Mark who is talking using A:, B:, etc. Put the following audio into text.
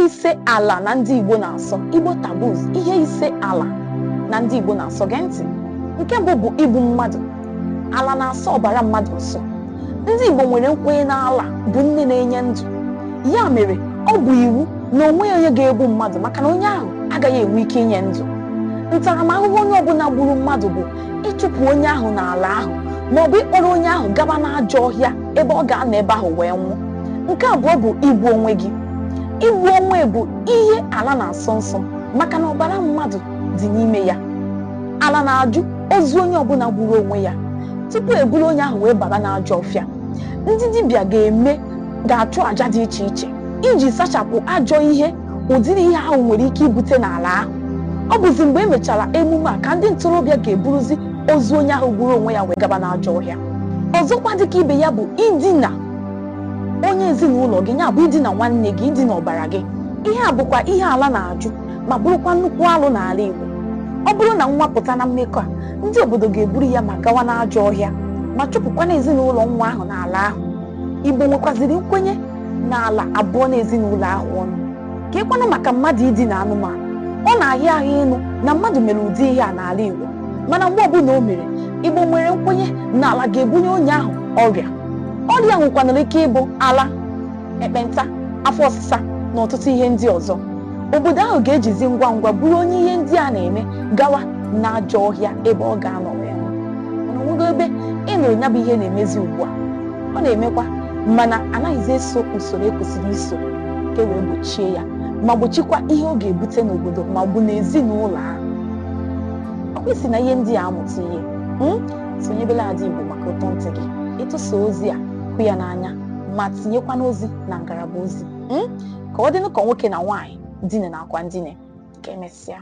A: ihe ise ala na ndị Igbo na-asọ, Igbo taboos, ihe ise ala na ndị Igbo na-asọ. Gee ntị. Nke mbụ bụ igbu mmadụ. Ala na-asọ ọbara mmadụ nsọ. Ndị Igbo nwere nkwenye na ala bụ nne na-enye ndụ. Ya mere ọ bụ iwu na onwe onye ga-egbu mmadụ maka na onye ahụ agaghị enwe ike inye ndụ. Ntaramahụhụ onye ọbụla gburu mmadụ bụ ịchụpụ onye ahụ n'ala ahụ ma ọ bụ ịkpọrọ onye ahụ gaba n'ajọ ọhịa ebe ọ ga-anọ ebe ahụ wee nwụọ. Nke abụọ bụ igbu onwe gị. Igbu onwe bụ ihe ala na-asọ nsọ maka na ọbara mmadụ dị n'ime ya. Ala na-ajụ ozu onye ọbụla gburu onwe ya tupu eburu onye ahụ wee baba n'ajọ ọfịa. Ndị dibịa ga-achụ àjà dị iche iche iji sachapụ ajọ ihe ụdịrị ihe ahụ nwere ike ibute n'ala ahụ. Ọ bụzi mgbe emechara emume a ka ndị ntorobịa ga-eburuzi ozu onye ahụ gburu onwe ya wee gaba n'ajọ ọhịa. Ọzọkwa dịka ibe ya bụ idina onye ezinụlọ gị, ya bụ idina nwanne gị, idina ọbara gị. Ihe a bụkwa ihe ala na-ajụ ma bụrụkwa nnukwu alụ n'ala Igbo. Ọ bụrụ na nwa pụta na mmekọ a, ndị obodo ga-eburu ya ma gawa n'ajọ ọhịa ma chụpụkwa n'ezinụlọ nwa ahụ n'ala ahụ. Igbo nwekwaziri nkwenye na ala abụọ n'ezinụlọ ahụ ọnụ. Ka ịkwanụ maka mmadụ idina anụmanụ, ọ na-ahịa ahụ ịnụ na mmadụ mere ụdị ihe a n'ala Igbo, mana mgbe ọbụla o mere, Igbo nwere nkwenye na ala ga-ebunye onye ahụ ọrịa. Ọrịa nwekwanara ike ịbụ ala, ekpenta, afọ ọsịsa na ọtụtụ ihe ndị ọzọ. Obodo ahụ ga-ejizi ngwa ngwa buru onye ihe ndị a na-eme gawa n'ajọ ọhịa ebe ọ ga-anọ wee nwụọ. Mana onwego ebe ị nụrụ ya bụ ihe na-emezi ugbu a. Ọ na-emekwa mana anaghịzi eso usoro ekwesịrị iso ka wee gbochie ya ma gbochikwa ihe ọ ga-ebute n'obodo ma ọ bụ n'ezinụlọ ahụ. Ọ kwesị na ihe ndị a amụta ihe. Sonyebela Ada Igbo maka ụtọ ntị gị. Ịtụsa ozi a, hụ ya n'anya ma tinyekwana ozi na ngalaba ozi ka ọ dịnụ ka nwoke na nwaanyị dine na akwa ndine. Ka emesịa.